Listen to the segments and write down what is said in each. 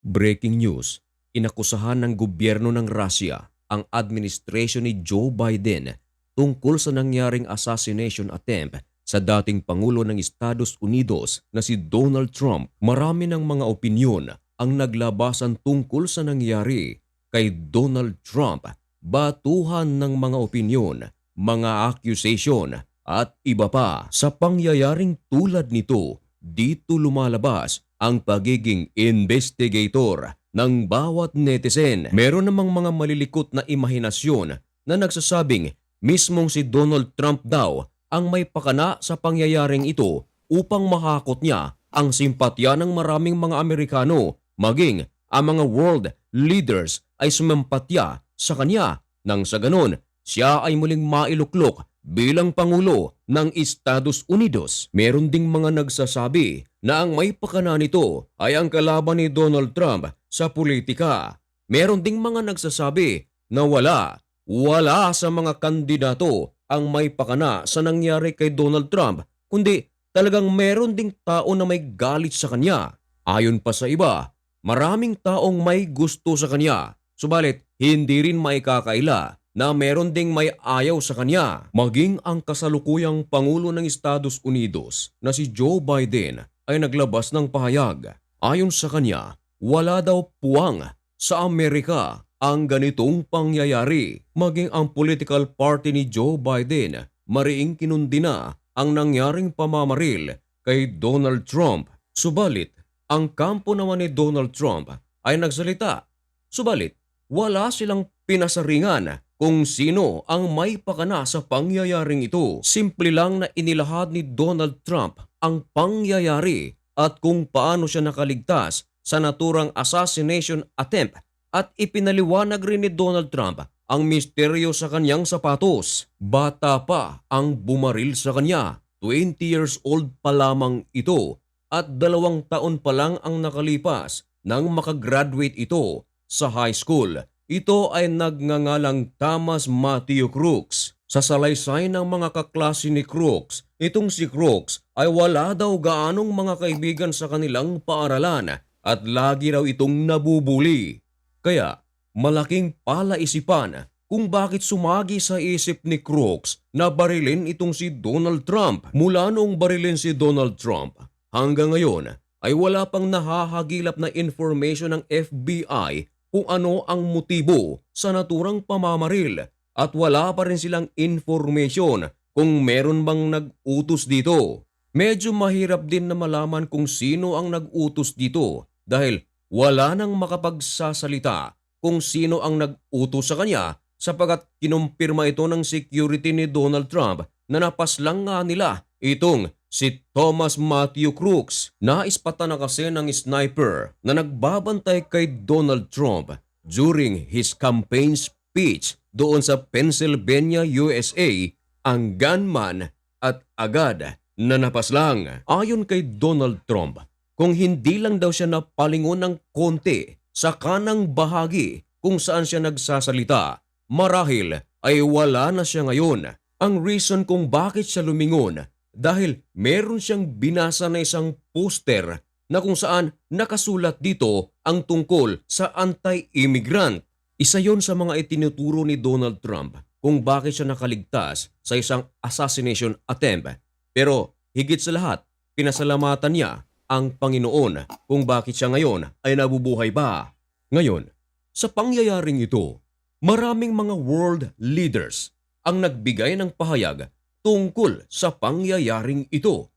Breaking news, inakusahan ng gobyerno ng Russia ang administrasyon ni Joe Biden tungkol sa nangyaring assassination attempt sa dating Pangulo ng Estados Unidos na si Donald Trump. Marami ng mga opinyon ang naglabasan tungkol sa nangyari kay Donald Trump, batuhan ng mga opinyon, mga accusation at iba pa. Sa pangyayaring tulad nito, dito lumalabas ang pagiging investigator ng bawat netizen. Meron namang mga malilikot na imahinasyon na nagsasabing mismong si Donald Trump daw ang may pakana sa pangyayaring ito upang mahakot niya ang simpatya ng maraming mga Amerikano, maging ang mga world leaders ay sumampatya sa kanya nang sa ganon siya ay muling mailuklok bilang Pangulo ng Estados Unidos. Meron ding mga nagsasabi na ang may pakana nito ay ang kalaban ni Donald Trump sa politika. Meron ding mga nagsasabi na wala sa mga kandidato ang may pakana sa nangyari kay Donald Trump, kundi talagang meron ding tao na may galit sa kanya. Ayon pa sa iba, maraming taong may gusto sa kanya, subalit hindi rin maikakaila na meron ding may ayaw sa kanya. Maging ang kasalukuyang Pangulo ng Estados Unidos na si Joe Biden ay naglabas ng pahayag. Ayon sa kanya, wala daw puwang sa Amerika ang ganitong pangyayari. Maging ang political party ni Joe Biden mariing kinundi na ang nangyaring pamamaril kay Donald Trump. Subalit, ang kampo naman ni Donald Trump ay nagsalita. Subalit, wala silang pinasaringan kung sino ang may pakana sa pangyayaring ito. Simple lang na inilahad ni Donald Trump ang pangyayari at kung paano siya nakaligtas sa naturang assassination attempt at ipinaliwanag rin ni Donald Trump ang misteryo sa kanyang sapatos. Bata pa ang bumaril sa kanya, 20 years old pa lamang ito at 2 taon pa lang ang nakalipas nang makagraduate ito sa high school. Ito ay nagngangalang Thomas Matthew Crooks. Sa salaysay ng mga kaklase ni Crooks, itong si Crooks ay wala daw gaanong mga kaibigan sa kanilang paaralan at lagi raw itong nabubuli. Kaya malaking palaisipan kung bakit sumagi sa isip ni Crooks na barilin itong si Donald Trump. Mula noong barilin si Donald Trump hanggang ngayon ay wala pang nahahagilap na information ng FBI kung ano ang motibo sa naturang pamamaril at wala pa rin silang information kung meron bang nag-utos dito. Medyo mahirap din na malaman kung sino ang nag-utos dito dahil wala nang makapagsasalita kung sino ang nag-utos sa kanya sapagkat kinumpirma ito ng security ni Donald Trump na napaslang nga nila itong si Thomas Matthew Crooks. Naispatan na kasi ng sniper na nagbabantay kay Donald Trump during his campaign speech doon sa Pennsylvania, USA, ang gunman at agad na napaslang. Ayon kay Donald Trump, kung hindi lang daw siya napalingon ng konti sa kanang bahagi kung saan siya nagsasalita, marahil ay wala na siya ngayon. Ang reason kung bakit siya lumingon dahil meron siyang binasa na isang poster na kung saan nakasulat dito ang tungkol sa anti-immigrant. Isa yon sa mga itinuturo ni Donald Trump kung bakit siya nakaligtas sa isang assassination attempt. Pero higit sa lahat, pinasalamatan niya ang Panginoon kung bakit siya ngayon ay nabubuhay pa. Ngayon, sa pangyayaring ito, maraming mga world leaders ang nagbigay ng pahayag tungkol sa pangyayaring ito.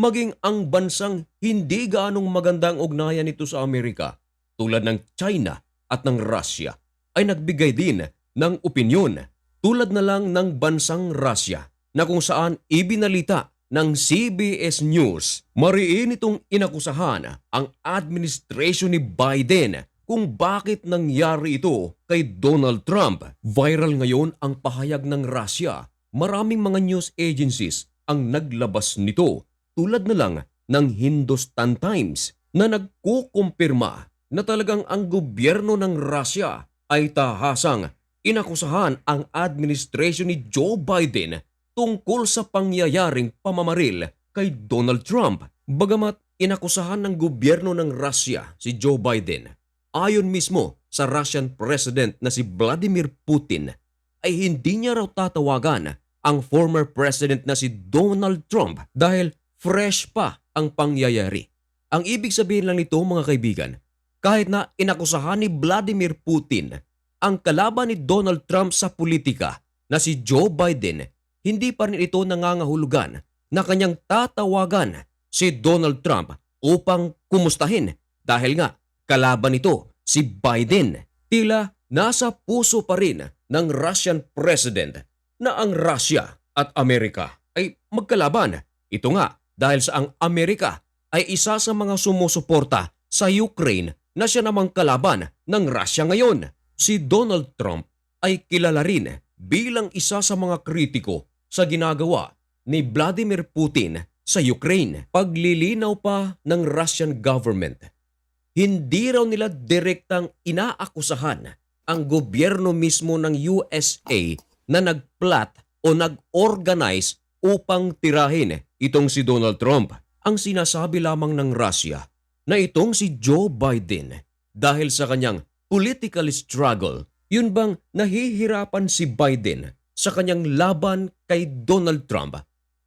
Maging ang bansang hindi gaanong magandang ugnayan nito sa Amerika tulad ng China at ng Russia ay nagbigay din ng opinyon tulad na lang ng bansang Russia na kung saan ibinalita ng CBS News. Mariin itong inakusahan ang administrasyon ni Biden kung bakit nangyari ito kay Donald Trump. Viral ngayon ang pahayag ng Russia. Maraming mga news agencies ang naglabas nito tulad na lang ng Hindustan Times na nagkukumpirma na talagang ang gobyerno ng Russia ay tahasang inakusahan ang administrasyon ni Joe Biden tungkol sa pangyayaring pamamaril kay Donald Trump. Bagamat inakusahan ng gobyerno ng Russia si Joe Biden ayon mismo sa Russian President na si Vladimir Putin, ay hindi niya raw tatawagan ang former president na si Donald Trump dahil fresh pa ang pangyayari. Ang ibig sabihin lang nito mga kaibigan, kahit na inakusahan ni Vladimir Putin ang kalaban ni Donald Trump sa politika na si Joe Biden, hindi pa rin ito nangangahulugan na kanyang tatawagan si Donald Trump upang kumustahin dahil nga kalaban nito si Biden. Tila nasa puso pa rin ng Russian President na ang Russia at Amerika ay magkalaban. Ito nga dahil sa ang Amerika ay isa sa mga sumusuporta sa Ukraine na siya namang kalaban ng Russia ngayon. Si Donald Trump ay kilala rin bilang isa sa mga kritiko sa ginagawa ni Vladimir Putin sa Ukraine. Paglilinaw pa ng Russian government, hindi raw nila direktang inaakusahan ang gobyerno mismo ng USA na nagplat o nag-organize upang tirahin itong si Donald Trump. Ang sinasabi lamang ng Russia na itong si Joe Biden dahil sa kanyang political struggle, yun bang nahihirapan si Biden sa kanyang laban kay Donald Trump,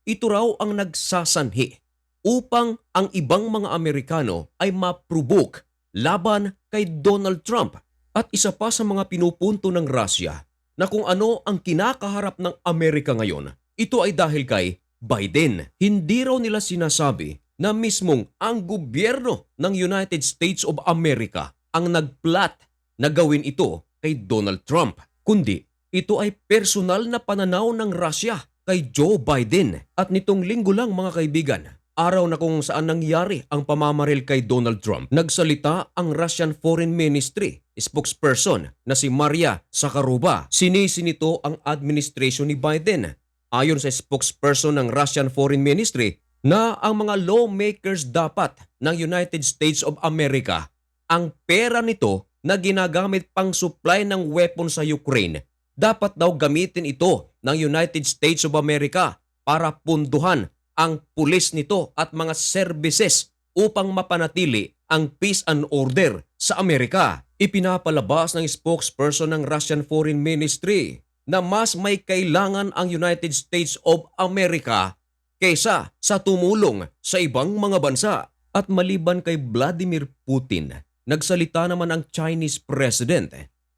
ito raw ang nagsasanhi upang ang ibang mga Amerikano ay ma-provoke laban kay Donald Trump. At isa pa sa mga pinupunto ng Russia na kung ano ang kinakaharap ng Amerika ngayon, ito ay dahil kay Biden. Hindi raw nila sinasabi na mismong ang gobyerno ng United States of America ang nagplat na gawin ito kay Donald Trump, kundi ito ay personal na pananaw ng Russia kay Joe Biden. At nitong linggo lang mga kaibigan, araw na kung saan nangyari ang pamamaril kay Donald Trump, nagsalita ang Russian Foreign Ministry spokesperson na si Maria Zakharova. Sinisi nito ang administration ni Biden. Ayon sa spokesperson ng Russian Foreign Ministry na ang mga lawmakers dapat ng United States of America, ang pera nito na ginagamit pang supply ng weapon sa Ukraine, dapat daw gamitin ito ng United States of America para punduhan ang pulis nito at mga services upang mapanatili ang peace and order sa Amerika. Ipinapalabas ng spokesperson ng Russian Foreign Ministry na mas may kailangan ang United States of America kaysa sa tumulong sa ibang mga bansa. At maliban kay Vladimir Putin, nagsalita naman ang Chinese President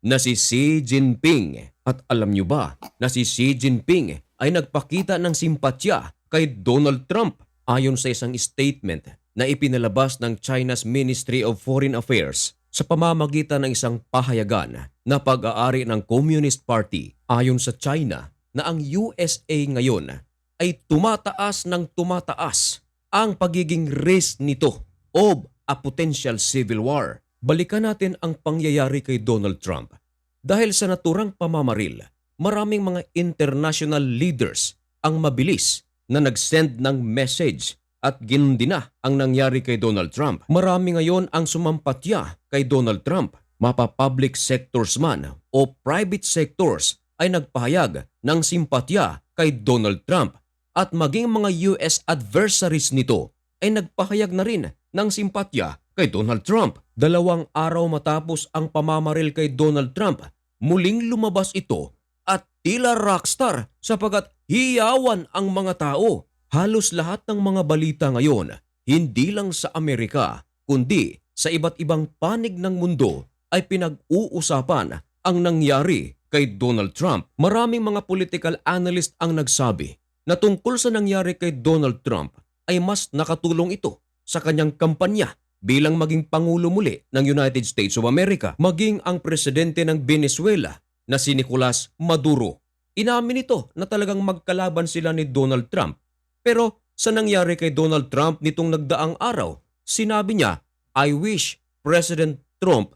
na si Xi Jinping. At alam nyo ba na si Xi Jinping ay nagpakita ng simpatya kay Donald Trump? Ayon sa isang statement na ipinalabas ng China's Ministry of Foreign Affairs sa pamamagitan ng isang pahayagan na pag-aari ng Communist Party, ayon sa China na ang USA ngayon ay tumataas ng tumataas ang pagiging risk nito of a potential civil war. Balikan natin ang pangyayari kay Donald Trump. Dahil sa naturang pamamaril, maraming mga international leaders ang mabilis na nag-send ng message at ginundi na ang nangyari kay Donald Trump. Marami ngayon ang sumampatya kay Donald Trump. Mapa-public sectors man o private sectors ay nagpahayag ng simpatya kay Donald Trump. At maging mga US adversaries nito ay nagpahayag na rin ng simpatya kay Donald Trump. 2 araw matapos ang pamamaril kay Donald Trump, muling lumabas ito at tila rockstar sapagat hiyawan ang mga tao. Halos lahat ng mga balita ngayon, hindi lang sa Amerika, kundi sa iba't ibang panig ng mundo ay pinag-uusapan ang nangyari kay Donald Trump. Maraming mga political analyst ang nagsabi na tungkol sa nangyari kay Donald Trump ay mas nakatulong ito sa kanyang kampanya bilang maging Pangulo muli ng United States of America. Maging ang presidente ng Venezuela na si Nicolas Maduro, inamin ito na talagang magkalaban sila ni Donald Trump. Pero sa nangyari kay Donald Trump nitong nagdaang araw, sinabi niya, "I wish President Trump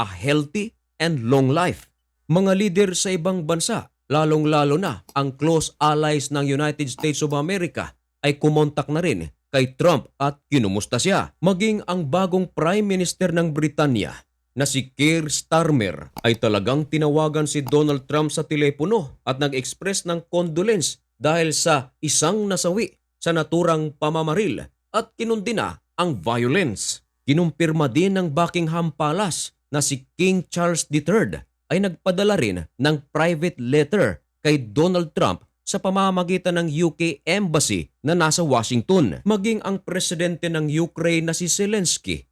a healthy and long life." Mga lider sa ibang bansa, lalong-lalo na ang close allies ng United States of America, ay kumontak na rin kay Trump at kinumusta siya. Maging ang bagong Prime Minister ng Britanya na si Keir Starmer ay talagang tinawagan si Donald Trump sa telepono at nag-express ng condolence dahil sa isang nasawi sa naturang pamamaril at kinundi na ang violence. Kinumpirma din ng Buckingham Palace na si King Charles III ay nagpadala rin ng private letter kay Donald Trump sa pamamagitan ng UK Embassy na nasa Washington. Maging ang presidente ng Ukraine na si Zelensky,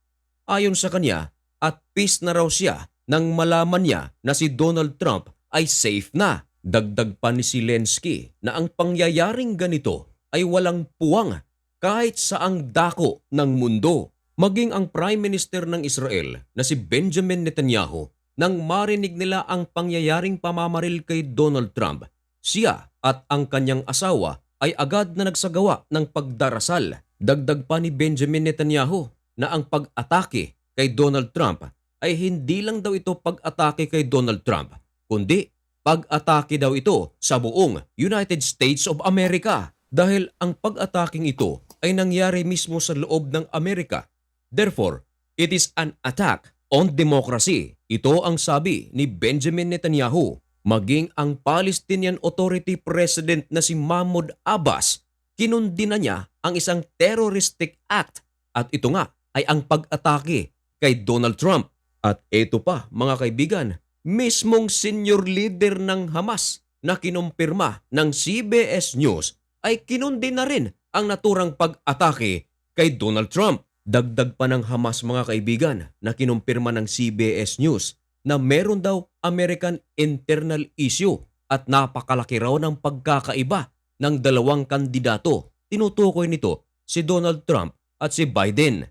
ayon sa kanya, at peace na raw siya nang malaman niya na si Donald Trump ay safe na. Dagdag pa ni Zelensky na ang pangyayaring ganito ay walang puwang kahit saang dako ng mundo. Maging ang Prime Minister ng Israel na si Benjamin Netanyahu, nang marinig nila ang pangyayaring pamamaril kay Donald Trump, siya at ang kanyang asawa ay agad na nagsagawa ng pagdarasal. Dagdag pa ni Benjamin Netanyahu na ang pag-atake kay Donald Trump ay hindi lang daw ito pag-atake kay Donald Trump, kundi pag-atake daw ito sa buong United States of America dahil ang pag-ataking ito ay nangyari mismo sa loob ng Amerika. Therefore, it is an attack on democracy. Ito ang sabi ni Benjamin Netanyahu. Maging ang Palestinian Authority President na si Mahmoud Abbas, kinundi na niya ang isang terroristic act at ito nga ay ang pag-atake kay Donald Trump. At ito pa mga kaibigan, mismong senior leader ng Hamas na kinumpirma ng CBS News ay kinundi na rin ang naturang pag-atake kay Donald Trump. Dagdag pa ng Hamas mga kaibigan na kinumpirma ng CBS News na meron daw American internal issue at napakalaki raw ng pagkakaiba ng dalawang kandidato. Tinutukoy nito si Donald Trump at si Biden.